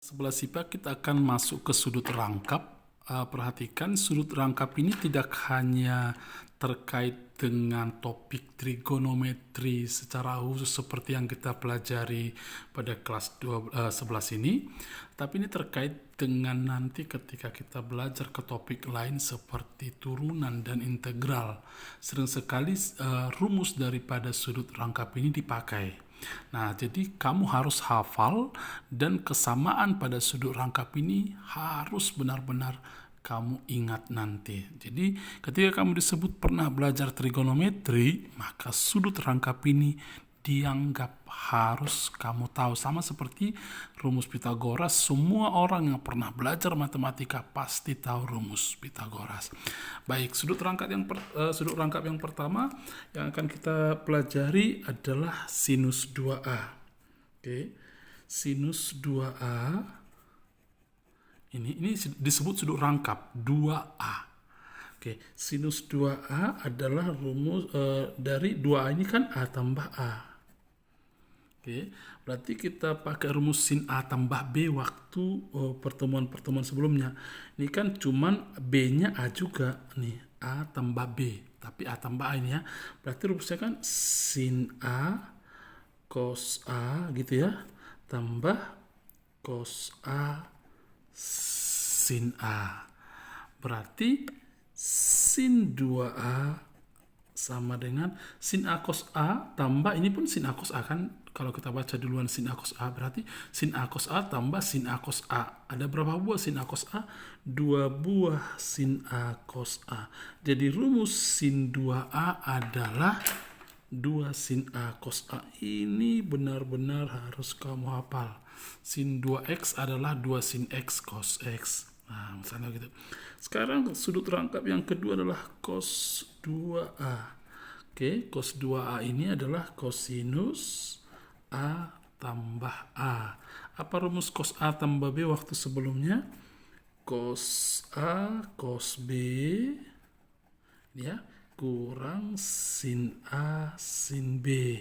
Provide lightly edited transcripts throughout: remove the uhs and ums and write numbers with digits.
Sebelah sifat kita akan masuk ke sudut rangkap. Perhatikan sudut rangkap ini tidak hanya terkait dengan topik trigonometri secara khusus seperti yang kita pelajari pada kelas 11 ini, tapi ini terkait dengan nanti ketika kita belajar ke topik lain seperti turunan dan integral. Sering sekali rumus daripada sudut rangkap ini dipakai. Nah, jadi kamu harus hafal dan kesamaan pada sudut rangkap ini harus benar-benar kamu ingat nanti. Jadi, ketika kamu disebut pernah belajar trigonometri, maka sudut rangkap ini dianggap harus kamu tahu. Sama seperti rumus Pitagoras, semua orang yang pernah belajar matematika pasti tahu rumus Pitagoras. Baik, sudut rangkap yang pertama yang akan kita pelajari adalah sinus 2A. Oke. Sinus 2A ini disebut sudut rangkap 2A. Oke, sinus 2A adalah rumus dari 2A ini kan A tambah A. Oke, berarti kita pakai rumus sin A tambah B waktu pertemuan-pertemuan sebelumnya. Ini kan cuman B-nya A juga nih, A tambah B. Tapi A tambah A ini ya. Berarti rumusnya kan sin A cos A gitu ya, tambah cos A sin A. Berarti sin 2A sama dengan sin A cos A tambah, ini pun sin A cos A kan, kalau kita baca duluan sin A cos A berarti sin A cos A tambah sin A cos A. Ada berapa buah sin A cos A? 2 buah sin A cos A. Jadi rumus sin 2A adalah 2 sin A cos A. Ini benar-benar harus kamu hafal. Sin 2X adalah 2 sin X cos X. Nah, misalnya gitu. Sekarang sudut rangkap yang kedua adalah cos 2A. Oke, cos 2A ini adalah kosinus A tambah A. Apa rumus cos A tambah B waktu sebelumnya? Cos A cos B ya kurang sin A sin B.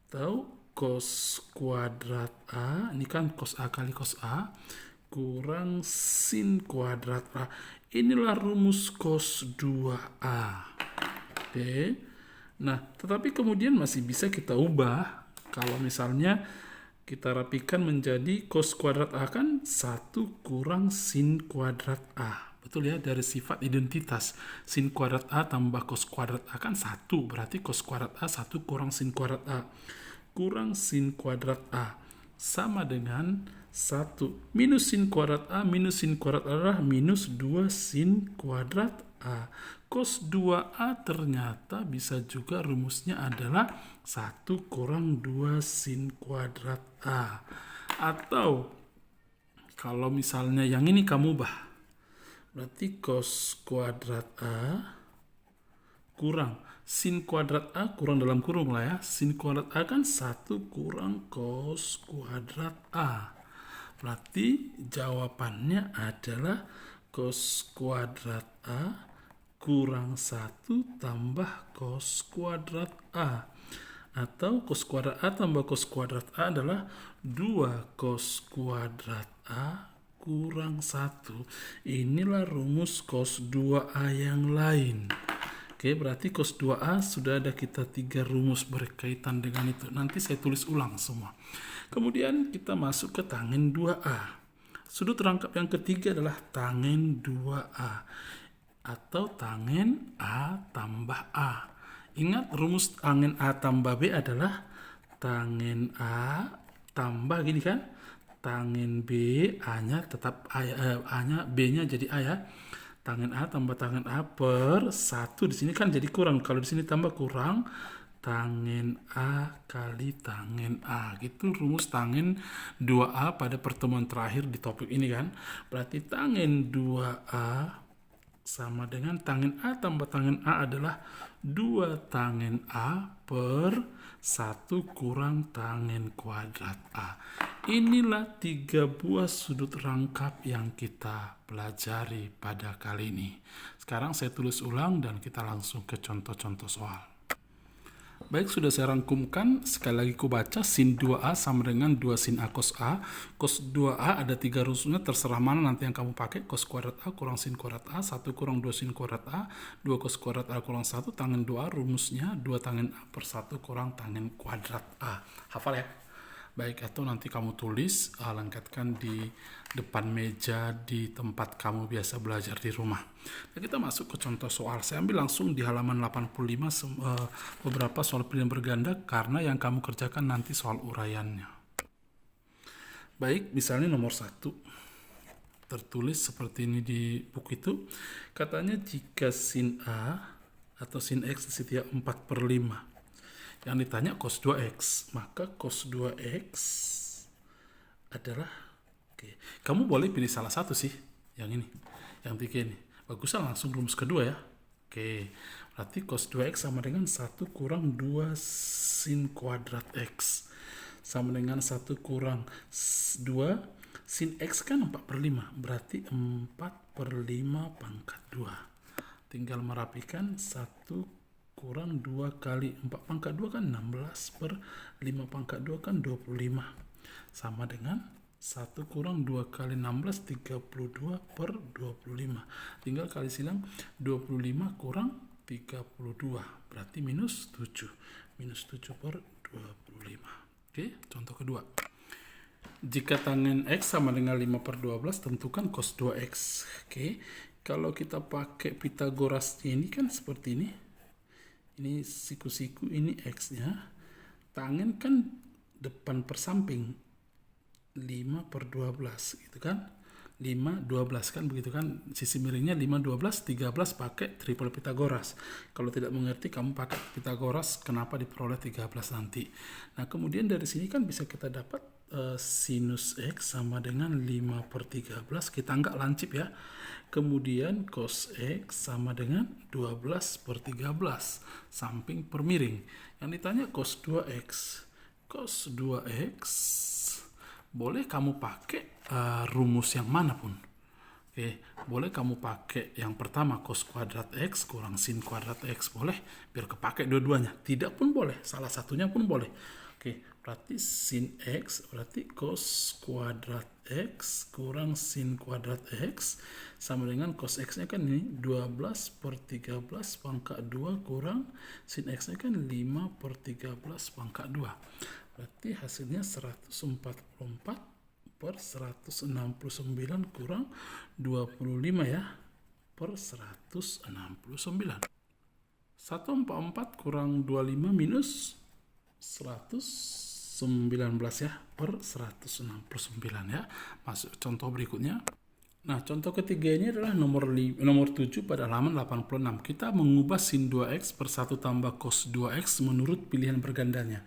Tahu cos kuadrat A, ini kan cos A kali cos A kurang sin kuadrat A. Inilah rumus cos 2A. Oke. Nah, tetapi kemudian masih bisa kita ubah. Kalau misalnya kita rapikan menjadi cos kuadrat A kan 1 kurang sin kuadrat A. Betul ya, dari sifat identitas. Sin kuadrat A tambah cos kuadrat A kan 1. Berarti cos kuadrat A 1 kurang sin kuadrat A. Kurang sin kuadrat A sama dengan 1 minus sin kuadrat A minus sin kuadrat A adalah minus 2 sin kuadrat A. Cos 2A ternyata bisa juga rumusnya adalah 1 kurang 2 sin kuadrat A. Atau kalau misalnya yang ini kamu ubah, berarti cos kuadrat A kurang sin kuadrat A kurang dalam kurung lah ya. Sin kuadrat A kan 1 kurang cos kuadrat A. Berarti jawabannya adalah cos kuadrat A kurang 1 tambah cos kuadrat A. Atau cos kuadrat A tambah cos kuadrat A adalah 2 cos kuadrat A kurang 1. Inilah rumus cos 2A yang lain. Oke, berarti cos 2A sudah ada kita 3 rumus berkaitan dengan itu. Nanti saya tulis ulang semua. Kemudian kita masuk ke tangen 2A. Sudut rangkap yang ketiga adalah tangen 2A. Atau tangen A tambah A. Ingat rumus tangen A tambah B adalah tangen A tambah gini kan. Tangen B, A-nya tetap A-nya B-nya jadi A ya. Tangen A tambah tangen A per 1. Di sini kan jadi kurang. Kalau di sini tambah kurang tangen A kali tangen A. Gitu rumus tangen 2A pada pertemuan terakhir di topik ini kan. Berarti tangen 2A sama dengan tangen A tambah tangen A adalah 2 tangen A per 1 kurang tangen kuadrat A. Inilah 3 buah sudut rangkap yang kita pelajari pada kali ini. Sekarang saya tulis ulang dan kita langsung ke contoh-contoh soal. Baik, sudah saya rangkumkan. Sekali lagi ku baca, sin 2A sama dengan 2 sin A cos A. Cos 2A ada 3 rumusnya, terserah mana nanti yang kamu pakai. Cos kuadrat A kurang sin kuadrat A, 1 kurang 2 sin kuadrat A, 2 cos kuadrat A kurang 1, tangen 2A, rumusnya 2 tangen A per 1 kurang tangen kuadrat A. Hafal ya? Baik, atau nanti kamu tulis, lengkapkan di depan meja di tempat kamu biasa belajar di rumah. Nah, kita masuk ke contoh soal. Saya ambil langsung di halaman 85 beberapa soal pilihan berganda karena yang kamu kerjakan nanti soal uraiannya. Baik, misalnya nomor 1. Tertulis seperti ini di buku itu. Katanya jika sin A atau sin X disetiap 4/5. Yang ditanya cos 2x, maka cos 2x adalah, oke, kamu boleh pilih salah satu sih, yang ini, yang 3 ini. Baguslah langsung rumus kedua ya. Oke, berarti cos 2x sama dengan 1 kurang 2 sin kuadrat x, sama dengan 1 kurang 2 sin x kan 4/5, berarti 4/5 pangkat 2. Tinggal merapikan, 1 kurang 2 kali 4 pangkat 2 kan 16 per 5 pangkat 2 kan 25. Sama dengan 1 kurang 2 kali 16, 32 per 25. Tinggal kali silang, 25 kurang 32. Berarti minus 7. Minus 7 per 25. Oke, contoh kedua. Jika tangen X sama dengan 5 per 12, tentukan cos 2X. Oke, kalau kita pakai Pitagorasnya ini kan seperti ini. Ini siku-siku, ini X-nya. Tangen kan depan per samping. 5 per 12 gitu kan. 5, 12 kan begitu kan. Sisi miringnya 5, 12, 13 pakai triple Pitagoras. Kalau tidak mengerti kamu pakai Pitagoras, kenapa diperoleh 13 nanti. Nah, kemudian dari sini kan bisa kita dapat sinus X sama dengan 5 per 13. Kita nggak lancip ya. Kemudian cos X sama dengan 12 per 13, samping per miring. Yang ditanya cos 2X. Cos 2X, boleh kamu pakai rumus yang manapun. Oke, boleh kamu pakai yang pertama cos kuadrat X kurang sin kuadrat X, boleh, biar kepake dua-duanya. Tidak pun boleh, salah satunya pun boleh. Oke, berarti sin X berarti cos kuadrat X kurang sin kuadrat X sama dengan cos X-nya kan ini 12 per 13 pangkat 2 kurang sin X-nya kan 5 per 13 pangkat 2. Berarti hasilnya 144 per 169 kurang 25 ya, per 169. 144 kurang 25 minus 119 ya, per 169 ya. Masuk contoh berikutnya. Nah, contoh ketiga ini adalah nomor 7 pada halaman 86. Kita mengubah sin 2x per 1 tambah cos 2x menurut pilihan bergandanya.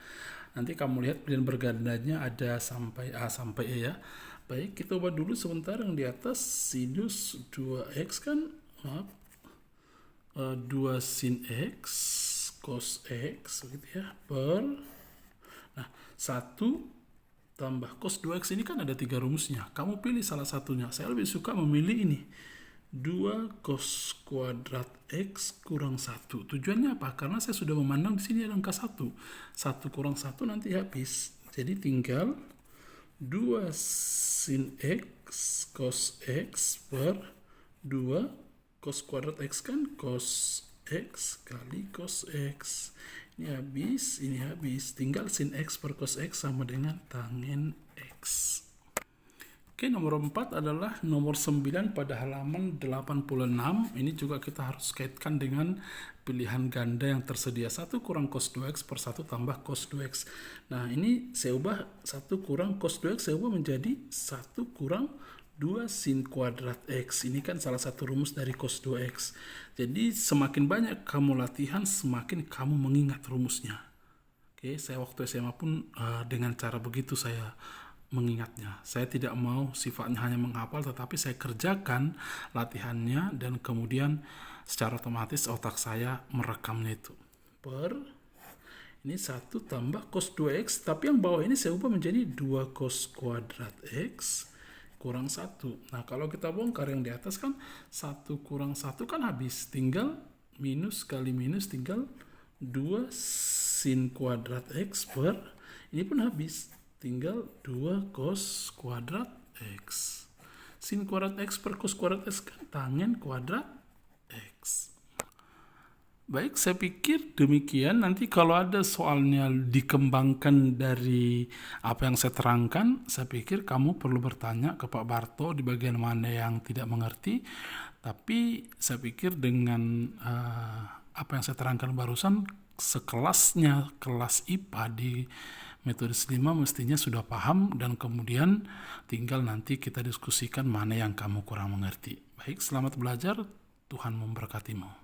Nanti kamu lihat pilihan bergandanya ada sampai A sampai E ya. Baik, kita ubah dulu sebentar yang di atas. Sinus 2x kan, maaf, 2 sin x cos x begitu ya, per, nah, 1 tambah cos 2x ini kan ada 3 rumusnya. Kamu pilih salah satunya. Saya lebih suka memilih ini. 2 cos kuadrat X kurang 1. Tujuannya apa? Karena saya sudah memandang di sini ada angka 1. 1 kurang 1 nanti habis. Jadi tinggal 2 sin X cos X per 2 cos kuadrat X kan cos X kali cos X. Ini habis, ini habis. Tinggal sin X per cos X sama dengan tangen X. Oke, nomor 4 adalah nomor 9 pada halaman 86. Ini juga kita harus kaitkan dengan pilihan ganda yang tersedia. 1 kurang cos 2x per 1 tambah cos 2x. Nah, ini saya ubah 1 kurang cos 2x, saya ubah menjadi 1 kurang 2 sin kuadrat X. Ini kan salah satu rumus dari cos 2x. Jadi semakin banyak kamu latihan, semakin kamu mengingat rumusnya. Oke, saya waktu SMA pun dengan cara begitu saya mengingatnya. Saya tidak mau sifatnya hanya menghafal, tetapi saya kerjakan latihannya dan kemudian secara otomatis otak saya merekamnya itu. Per, ini 1 tambah cos 2x, tapi yang bawah ini saya ubah menjadi 2 cos kuadrat X kurang 1. Nah, kalau kita bongkar yang di atas kan 1 kurang 1 kan habis. Tinggal minus kali minus, tinggal 2 sin kuadrat X per, ini pun habis, tinggal 2 cos kuadrat X. Sin kuadrat X per cos kuadrat X kan tangen kuadrat X. Baik, saya pikir demikian. Nanti kalau ada soalnya dikembangkan dari apa yang saya terangkan, saya pikir kamu perlu bertanya ke Pak Barto di bagian mana yang tidak mengerti. Tapi saya pikir dengan apa yang saya terangkan barusan, sekelasnya kelas IPA di metode 5 mestinya sudah paham, dan kemudian tinggal nanti kita diskusikan mana yang kamu kurang mengerti. Baik, selamat belajar. Tuhan memberkatimu.